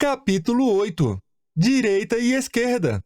Capítulo 8. Direita e esquerda.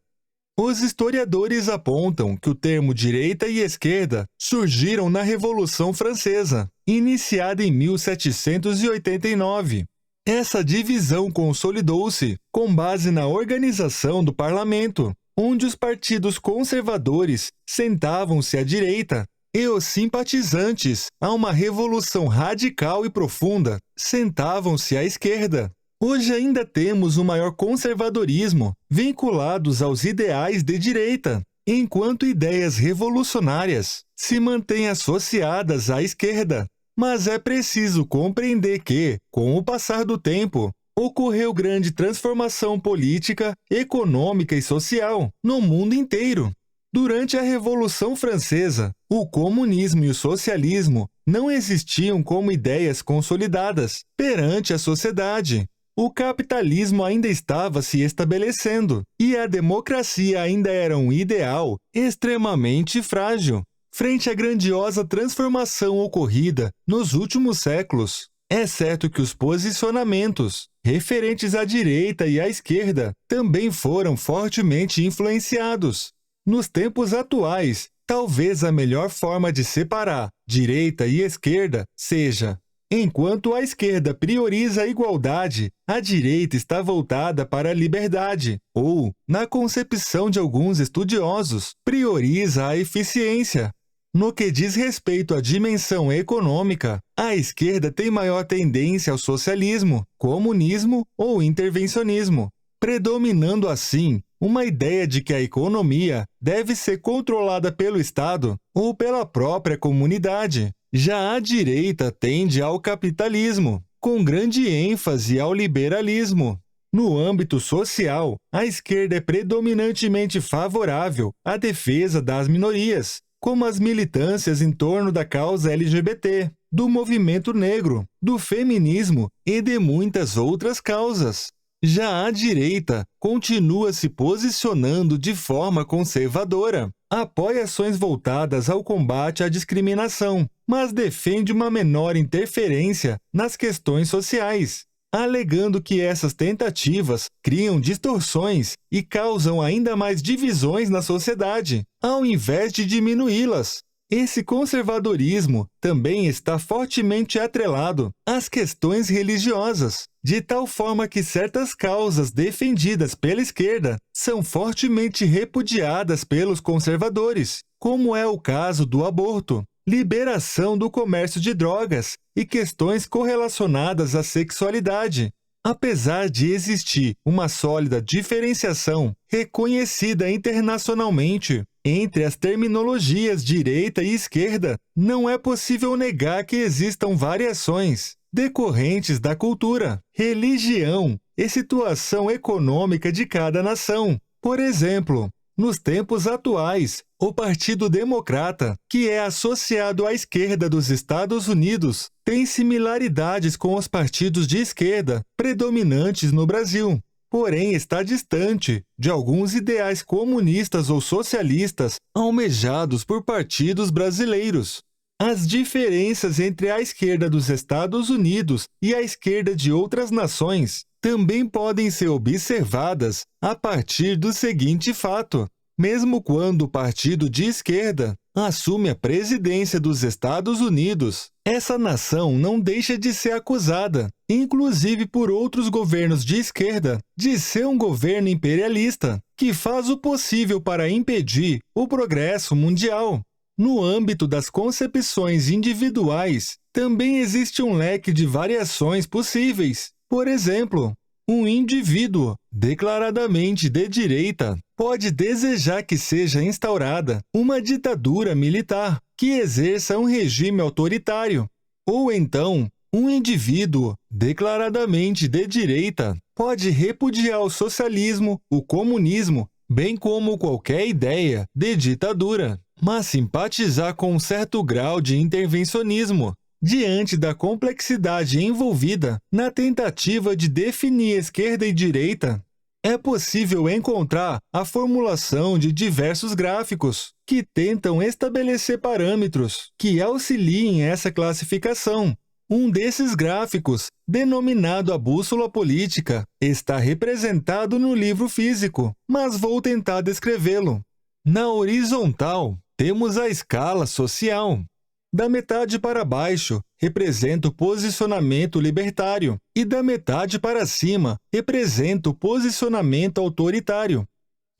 Os historiadores apontam que o termo direita e esquerda surgiram na Revolução Francesa, iniciada em 1789. Essa divisão consolidou-se com base na organização do parlamento, onde os partidos conservadores sentavam-se à direita e os simpatizantes a uma revolução radical e profunda sentavam-se à esquerda. Hoje ainda temos o maior conservadorismo vinculados aos ideais de direita, enquanto ideias revolucionárias se mantêm associadas à esquerda. Mas é preciso compreender que, com o passar do tempo, ocorreu grande transformação política, econômica e social no mundo inteiro. Durante a Revolução Francesa, o comunismo e o socialismo não existiam como ideias consolidadas perante a sociedade. O capitalismo ainda estava se estabelecendo e a democracia ainda era um ideal extremamente frágil. Frente à grandiosa transformação ocorrida nos últimos séculos, é certo que os posicionamentos referentes à direita e à esquerda também foram fortemente influenciados. Nos tempos atuais, talvez a melhor forma de separar direita e esquerda seja: enquanto a esquerda prioriza a igualdade, a direita está voltada para a liberdade, ou, na concepção de alguns estudiosos, prioriza a eficiência. No que diz respeito à dimensão econômica, a esquerda tem maior tendência ao socialismo, comunismo ou intervencionismo, predominando assim uma ideia de que a economia deve ser controlada pelo Estado ou pela própria comunidade. Já a direita tende ao capitalismo, com grande ênfase ao liberalismo. No âmbito social, a esquerda é predominantemente favorável à defesa das minorias, como as militâncias em torno da causa LGBT, do movimento negro, do feminismo e de muitas outras causas. Já a direita continua se posicionando de forma conservadora, apoia ações voltadas ao combate à discriminação, mas defende uma menor interferência nas questões sociais, alegando que essas tentativas criam distorções e causam ainda mais divisões na sociedade, ao invés de diminuí-las. Esse conservadorismo também está fortemente atrelado às questões religiosas, de tal forma que certas causas defendidas pela esquerda são fortemente repudiadas pelos conservadores, como é o caso do aborto, liberação do comércio de drogas e questões correlacionadas à sexualidade. Apesar de existir uma sólida diferenciação reconhecida internacionalmente entre as terminologias direita e esquerda, não é possível negar que existam variações decorrentes da cultura, religião e situação econômica de cada nação. Por exemplo, nos tempos atuais, o Partido Democrata, que é associado à esquerda dos Estados Unidos, tem similaridades com os partidos de esquerda predominantes no Brasil, porém está distante de alguns ideais comunistas ou socialistas almejados por partidos brasileiros. As diferenças entre a esquerda dos Estados Unidos e a esquerda de outras nações também podem ser observadas a partir do seguinte fato: mesmo quando o partido de esquerda assume a presidência dos Estados Unidos, essa nação não deixa de ser acusada, inclusive por outros governos de esquerda, de ser um governo imperialista, que faz o possível para impedir o progresso mundial. No âmbito das concepções individuais, também existe um leque de variações possíveis. Por exemplo, um indivíduo declaradamente de direita pode desejar que seja instaurada uma ditadura militar que exerça um regime autoritário. Ou então, um indivíduo declaradamente de direita pode repudiar o socialismo, o comunismo, bem como qualquer ideia de ditadura, mas simpatizar com um certo grau de intervencionismo. Diante da complexidade envolvida na tentativa de definir esquerda e direita, é possível encontrar a formulação de diversos gráficos que tentam estabelecer parâmetros que auxiliem essa classificação. Um desses gráficos, denominado a bússola política, está representado no livro físico, mas vou tentar descrevê-lo. Na horizontal, temos a escala social. Da metade para baixo, representa o posicionamento libertário, e da metade para cima, representa o posicionamento autoritário.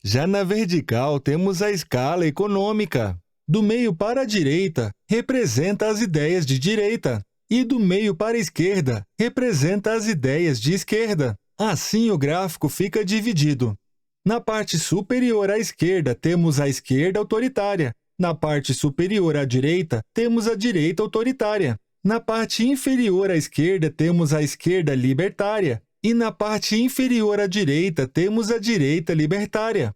Já na vertical, temos a escala econômica. Do meio para a direita, representa as ideias de direita, e do meio para a esquerda, representa as ideias de esquerda. Assim, o gráfico fica dividido. Na parte superior à esquerda, temos a esquerda autoritária. Na parte superior à direita, temos a direita autoritária. Na parte inferior à esquerda, temos a esquerda libertária. E na parte inferior à direita, temos a direita libertária.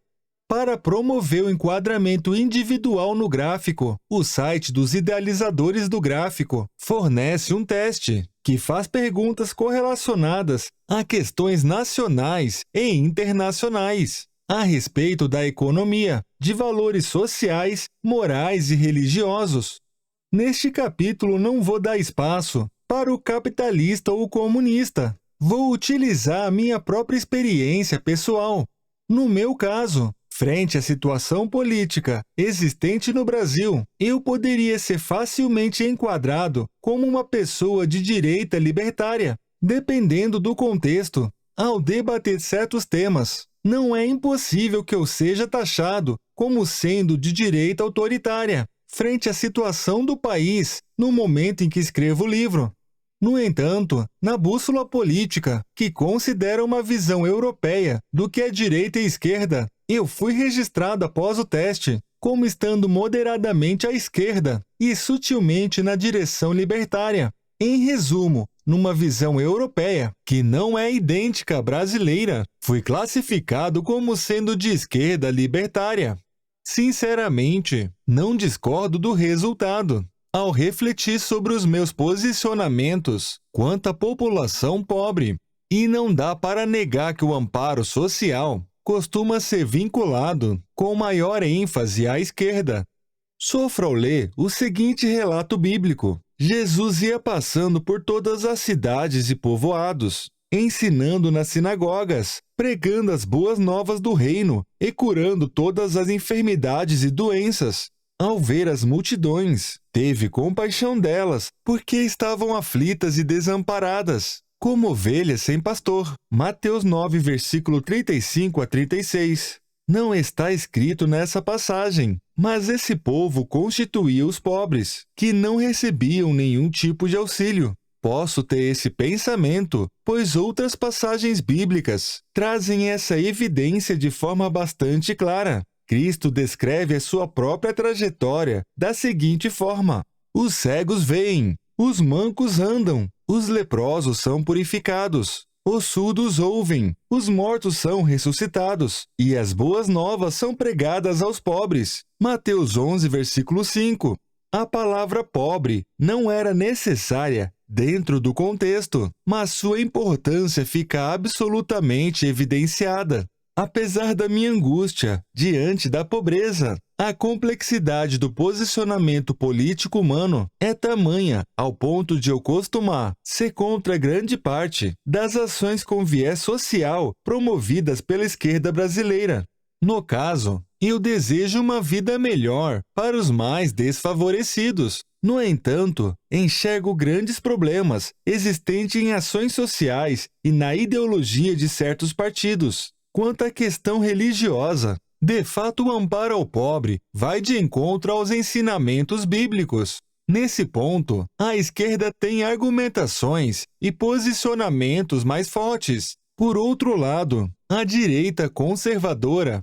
Para promover o enquadramento individual no gráfico, o site dos idealizadores do gráfico fornece um teste que faz perguntas correlacionadas a questões nacionais e internacionais, a respeito da economia, de valores sociais, morais e religiosos. Neste capítulo não vou dar espaço para o capitalista ou o comunista. Vou utilizar a minha própria experiência pessoal. No meu caso, frente à situação política existente no Brasil, eu poderia ser facilmente enquadrado como uma pessoa de direita libertária, dependendo do contexto. Ao debater certos temas, não é impossível que eu seja taxado como sendo de direita autoritária, frente à situação do país no momento em que escrevo o livro. No entanto, na bússola política, que considera uma visão europeia do que é direita e esquerda, eu fui registrado após o teste como estando moderadamente à esquerda e sutilmente na direção libertária. Em resumo, numa visão europeia, que não é idêntica à brasileira, fui classificado como sendo de esquerda libertária. Sinceramente, não discordo do resultado. Ao refletir sobre os meus posicionamentos quanto à população pobre, e não dá para negar que o amparo social costuma ser vinculado com maior ênfase à esquerda. Sofro ao ler o seguinte relato bíblico. Jesus ia passando por todas as cidades e povoados, ensinando nas sinagogas, pregando as boas novas do reino e curando todas as enfermidades e doenças. Ao ver as multidões, teve compaixão delas, porque estavam aflitas e desamparadas, como ovelhas sem pastor. Mateus 9, versículo 35 a 36. Não está escrito nessa passagem, mas esse povo constituía os pobres, que não recebiam nenhum tipo de auxílio. Posso ter esse pensamento, pois outras passagens bíblicas trazem essa evidência de forma bastante clara. Cristo descreve a sua própria trajetória da seguinte forma: os cegos veem, os mancos andam, os leprosos são purificados, os surdos ouvem, os mortos são ressuscitados, e as boas novas são pregadas aos pobres. Mateus 11, versículo 5. A palavra pobre não era necessária dentro do contexto, mas sua importância fica absolutamente evidenciada. Apesar da minha angústia diante da pobreza, a complexidade do posicionamento político humano é tamanha ao ponto de eu costumar ser contra grande parte das ações com viés social promovidas pela esquerda brasileira. No caso, eu desejo uma vida melhor para os mais desfavorecidos. No entanto, enxergo grandes problemas existentes em ações sociais e na ideologia de certos partidos. Quanto à questão religiosa, de fato o amparo ao pobre vai de encontro aos ensinamentos bíblicos. Nesse ponto, a esquerda tem argumentações e posicionamentos mais fortes. Por outro lado, a direita conservadora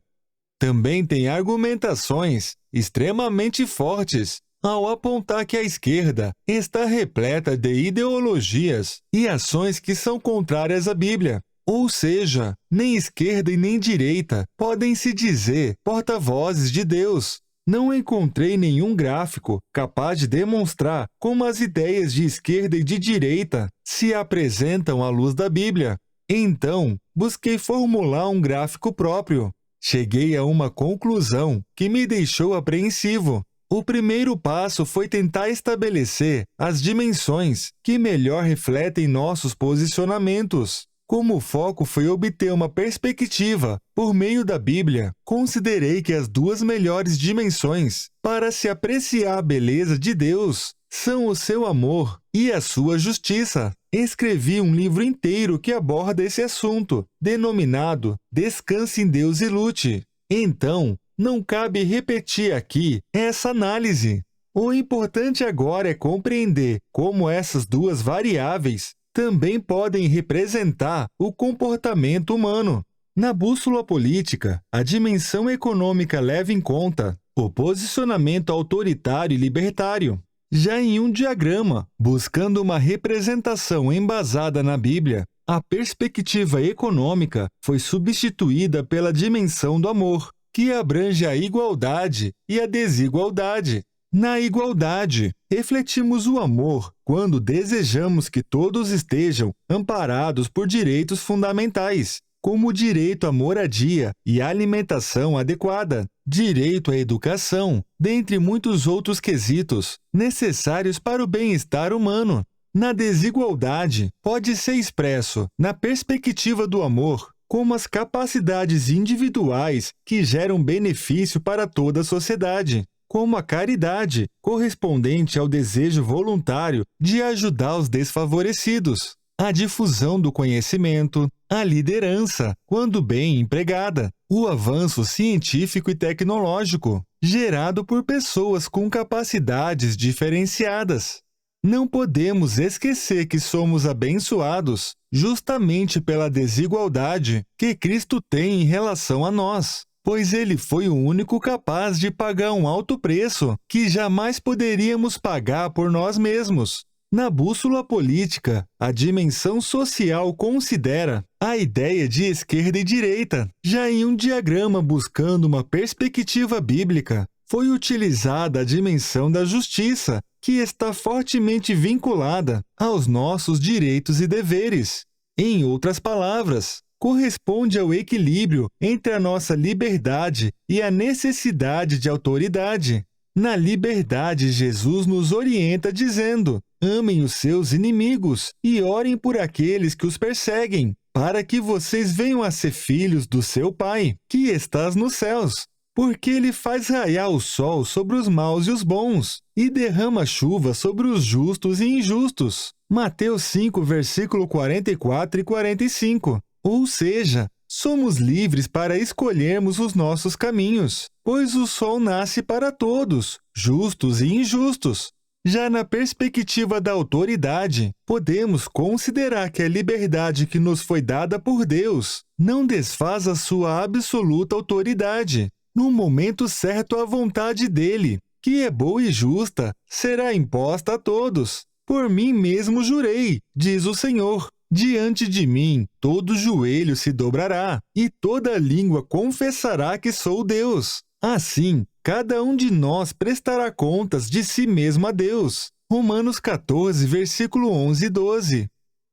também tem argumentações extremamente fortes ao apontar que a esquerda está repleta de ideologias e ações que são contrárias à Bíblia. Ou seja, nem esquerda e nem direita podem se dizer porta-vozes de Deus. Não encontrei nenhum gráfico capaz de demonstrar como as ideias de esquerda e de direita se apresentam à luz da Bíblia. Então, busquei formular um gráfico próprio. Cheguei a uma conclusão que me deixou apreensivo. O primeiro passo foi tentar estabelecer as dimensões que melhor refletem nossos posicionamentos. Como o foco foi obter uma perspectiva por meio da Bíblia, considerei que as duas melhores dimensões para se apreciar a beleza de Deus são o seu amor e a sua justiça. Escrevi um livro inteiro que aborda esse assunto, denominado Descanse em Deus e Lute. Então, não cabe repetir aqui essa análise. O importante agora é compreender como essas duas variáveis também podem representar o comportamento humano. Na bússola política, a dimensão econômica leva em conta o posicionamento autoritário e libertário. Já em um diagrama, buscando uma representação embasada na Bíblia, a perspectiva econômica foi substituída pela dimensão do amor, que abrange a igualdade e a desigualdade. Na igualdade, refletimos o amor quando desejamos que todos estejam amparados por direitos fundamentais, como o direito à moradia e alimentação adequada, direito à educação, dentre muitos outros quesitos necessários para o bem-estar humano. Na desigualdade, pode ser expresso, na perspectiva do amor, como as capacidades individuais que geram benefício para toda a sociedade, como a caridade, correspondente ao desejo voluntário de ajudar os desfavorecidos, a difusão do conhecimento, a liderança, quando bem empregada, o avanço científico e tecnológico, gerado por pessoas com capacidades diferenciadas. Não podemos esquecer que somos abençoados justamente pela desigualdade que Cristo tem em relação a nós, pois ele foi o único capaz de pagar um alto preço que jamais poderíamos pagar por nós mesmos. Na bússola política, a dimensão social considera a ideia de esquerda e direita. Já em um diagrama buscando uma perspectiva bíblica, foi utilizada a dimensão da justiça, que está fortemente vinculada aos nossos direitos e deveres. Em outras palavras, corresponde ao equilíbrio entre a nossa liberdade e a necessidade de autoridade. Na liberdade, Jesus nos orienta dizendo: amem os seus inimigos e orem por aqueles que os perseguem, para que vocês venham a ser filhos do seu Pai, que estás nos céus. Porque ele faz raiar o sol sobre os maus e os bons, e derrama chuva sobre os justos e injustos. Mateus 5, versículo 44 e 45. Ou seja, somos livres para escolhermos os nossos caminhos, pois o sol nasce para todos, justos e injustos. Já na perspectiva da autoridade, podemos considerar que a liberdade que nos foi dada por Deus não desfaz a sua absoluta autoridade. No momento certo, a vontade dele, que é boa e justa, será imposta a todos. Por mim mesmo jurei, diz o Senhor. Diante de mim, todo joelho se dobrará, e toda língua confessará que sou Deus. Assim, cada um de nós prestará contas de si mesmo a Deus. Romanos 14, versículo 11 e 12.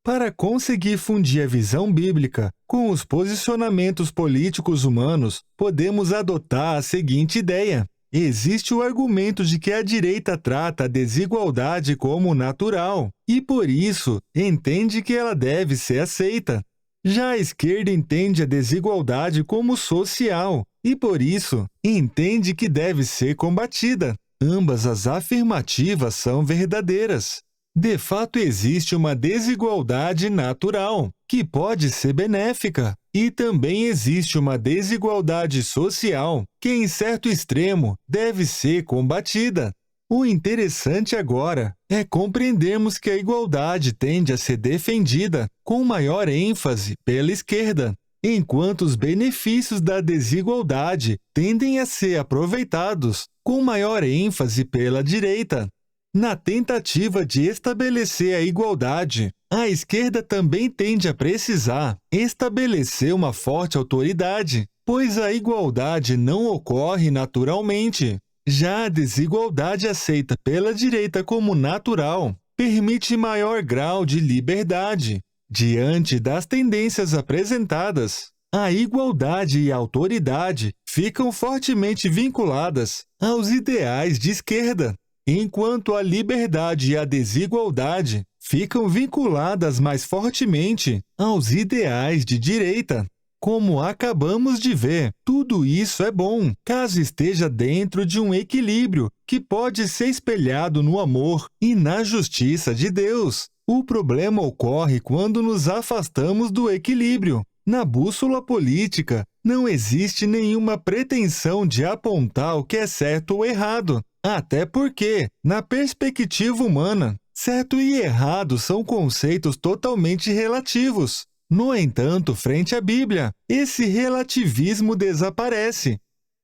Para conseguir fundir a visão bíblica com os posicionamentos políticos humanos, podemos adotar a seguinte ideia. Existe o argumento de que a direita trata a desigualdade como natural e, por isso, entende que ela deve ser aceita. Já a esquerda entende a desigualdade como social e, por isso, entende que deve ser combatida. Ambas as afirmativas são verdadeiras. De fato, existe uma desigualdade natural, que pode ser benéfica, e também existe uma desigualdade social, que em certo extremo deve ser combatida. O interessante agora é compreendermos que a igualdade tende a ser defendida com maior ênfase pela esquerda, enquanto os benefícios da desigualdade tendem a ser aproveitados com maior ênfase pela direita. Na tentativa de estabelecer a igualdade, a esquerda também tende a precisar estabelecer uma forte autoridade, pois a igualdade não ocorre naturalmente. Já a desigualdade aceita pela direita como natural permite maior grau de liberdade. Diante das tendências apresentadas, A igualdade e a autoridade ficam fortemente vinculadas aos ideais de esquerda, enquanto a liberdade e a desigualdade ficam vinculadas mais fortemente aos ideais de direita. Como acabamos de ver, tudo isso é bom, caso esteja dentro de um equilíbrio que pode ser espelhado no amor e na justiça de Deus. O problema ocorre quando nos afastamos do equilíbrio. Na bússola política, não existe nenhuma pretensão de apontar o que é certo ou errado, até porque, na perspectiva humana, certo e errado são conceitos totalmente relativos. No entanto, frente à Bíblia, esse relativismo desaparece.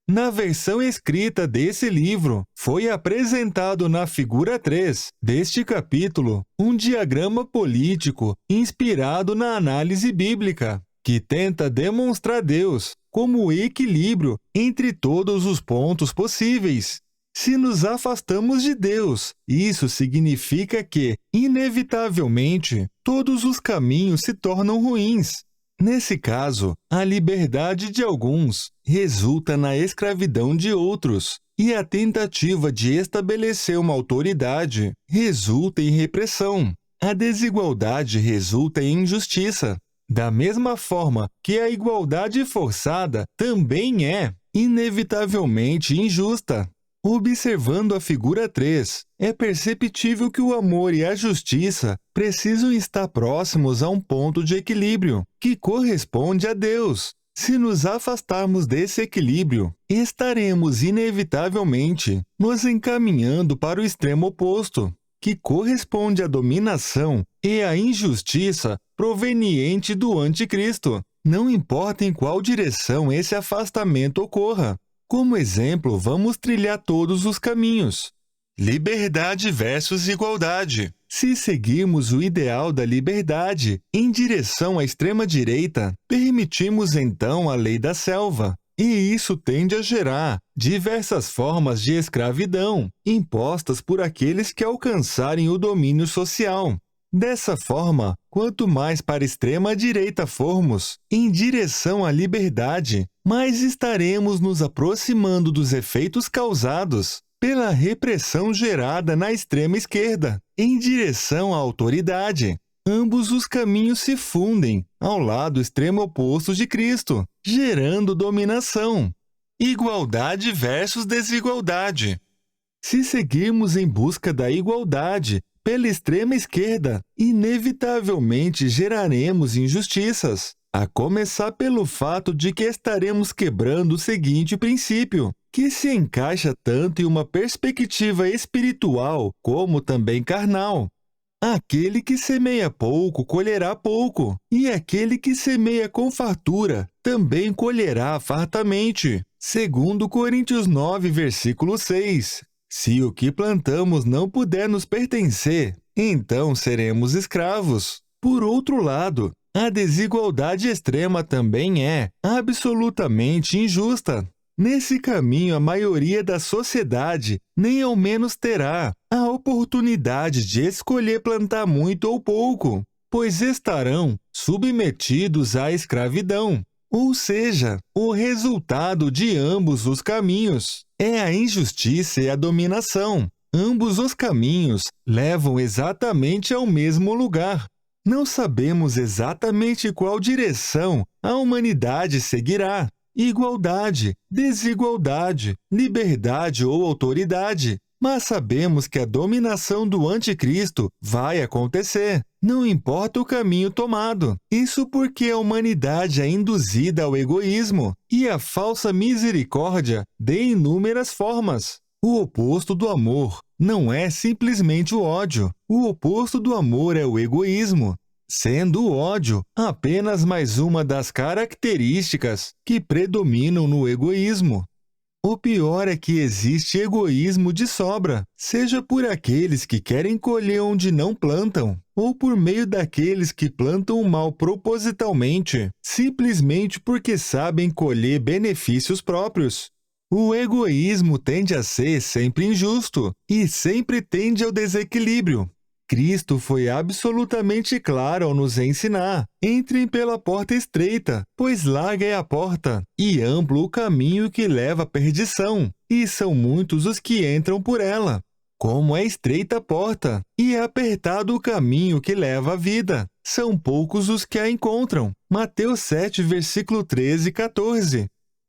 Na versão escrita desse livro, foi apresentado na figura 3 deste capítulo um diagrama político inspirado na análise bíblica, que tenta demonstrar Deus como o equilíbrio entre todos os pontos possíveis. Se nos afastamos de Deus, isso significa que, inevitavelmente, todos os caminhos se tornam ruins. Nesse caso, a liberdade de alguns resulta na escravidão de outros, e a tentativa de estabelecer uma autoridade resulta em repressão. A desigualdade resulta em injustiça. Da mesma forma que a igualdade forçada também é, inevitavelmente, injusta. Observando a figura 3, é perceptível que o amor e a justiça precisam estar próximos a um ponto de equilíbrio, que corresponde a Deus. Se nos afastarmos desse equilíbrio, estaremos inevitavelmente nos encaminhando para o extremo oposto, que corresponde à dominação e à injustiça proveniente do anticristo. Não importa em qual direção esse afastamento ocorra. Como exemplo, vamos trilhar todos os caminhos. Liberdade versus igualdade. Se seguirmos o ideal da liberdade em direção à extrema-direita, permitimos então a lei da selva. E isso tende a gerar diversas formas de escravidão impostas por aqueles que alcançarem o domínio social. Dessa forma, quanto mais para a extrema-direita formos, em direção à liberdade, mais estaremos nos aproximando dos efeitos causados pela repressão gerada na extrema-esquerda, em direção à autoridade. Ambos os caminhos se fundem ao lado extremo oposto de Cristo, gerando dominação. Igualdade versus desigualdade. Se seguirmos em busca da igualdade pela extrema esquerda, inevitavelmente geraremos injustiças, a começar pelo fato de que estaremos quebrando o seguinte princípio, que se encaixa tanto em uma perspectiva espiritual como também carnal. Aquele que semeia pouco colherá pouco, e aquele que semeia com fartura também colherá fartamente. Segundo Coríntios 9, versículo 6. Se o que plantamos não puder nos pertencer, então seremos escravos. Por outro lado, a desigualdade extrema também é absolutamente injusta. Nesse caminho, a maioria da sociedade nem ao menos terá a oportunidade de escolher plantar muito ou pouco, pois estarão submetidos à escravidão. Ou seja, o resultado de ambos os caminhos é a injustiça e a dominação. Ambos os caminhos levam exatamente ao mesmo lugar. Não sabemos exatamente qual direção a humanidade seguirá. Igualdade, desigualdade, liberdade ou autoridade. Mas sabemos que a dominação do anticristo vai acontecer. Não importa o caminho tomado. Isso porque a humanidade é induzida ao egoísmo e à falsa misericórdia de inúmeras formas. O oposto do amor não é simplesmente o ódio. O oposto do amor é o egoísmo, sendo o ódio apenas mais uma das características que predominam no egoísmo. O pior é que existe egoísmo de sobra, seja por aqueles que querem colher onde não plantam, ou por meio daqueles que plantam o mal propositalmente, simplesmente porque sabem colher benefícios próprios. O egoísmo tende a ser sempre injusto e sempre tende ao desequilíbrio. Cristo foi absolutamente claro ao nos ensinar: entrem pela porta estreita, pois larga é a porta, e amplo o caminho que leva à perdição, e são muitos os que entram por ela. Como é estreita a porta, e é apertado o caminho que leva à vida, são poucos os que a encontram. Mateus 7, versículo 13 e 14.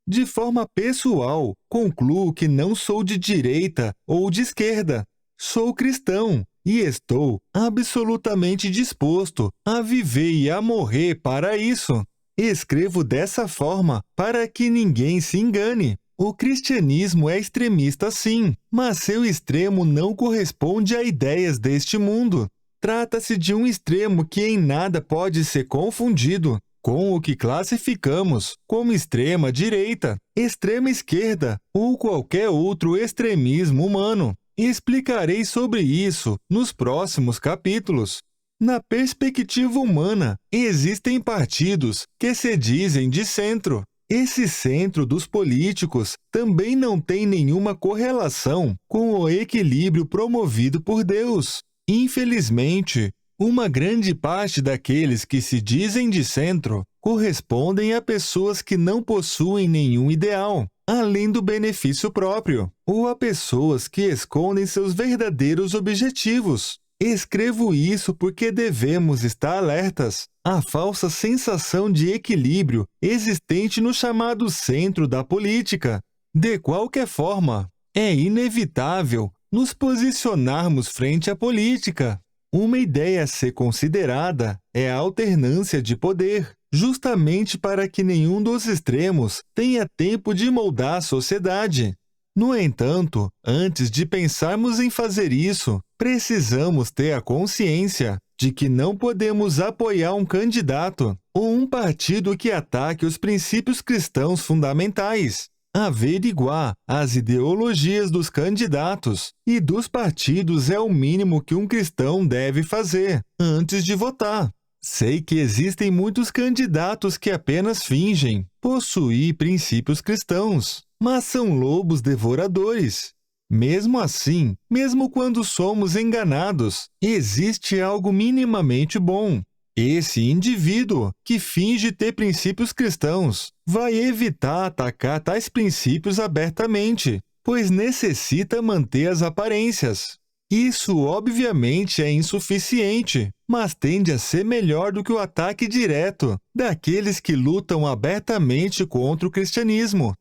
De forma pessoal, concluo que não sou de direita ou de esquerda. Sou cristão e estou absolutamente disposto a viver e a morrer para isso. Escrevo dessa forma para que ninguém se engane. O cristianismo é extremista sim, mas seu extremo não corresponde a ideias deste mundo. Trata-se de um extremo que em nada pode ser confundido com o que classificamos como extrema direita, extrema esquerda ou qualquer outro extremismo humano. Explicarei sobre isso nos próximos capítulos. Na perspectiva humana, existem partidos que se dizem de centro. Esse centro dos políticos também não tem nenhuma correlação com o equilíbrio promovido por Deus. Infelizmente, uma grande parte daqueles que se dizem de centro correspondem a pessoas que não possuem nenhum ideal, além do benefício próprio, ou a pessoas que escondem seus verdadeiros objetivos. Escrevo isso porque devemos estar alertas à falsa sensação de equilíbrio existente no chamado centro da política. De qualquer forma, é inevitável nos posicionarmos frente à política. Uma ideia a ser considerada é a alternância de poder, justamente para que nenhum dos extremos tenha tempo de moldar a sociedade. No entanto, antes de pensarmos em fazer isso, precisamos ter a consciência de que não podemos apoiar um candidato ou um partido que ataque os princípios cristãos fundamentais. Averiguar as ideologias dos candidatos e dos partidos é o mínimo que um cristão deve fazer antes de votar. Sei que existem muitos candidatos que apenas fingem possuir princípios cristãos, mas são lobos devoradores. Mesmo assim, mesmo quando somos enganados, existe algo minimamente bom. Esse indivíduo que finge ter princípios cristãos vai evitar atacar tais princípios abertamente, pois necessita manter as aparências. Isso, obviamente, é insuficiente, mas tende a ser melhor do que o ataque direto daqueles que lutam abertamente contra o cristianismo.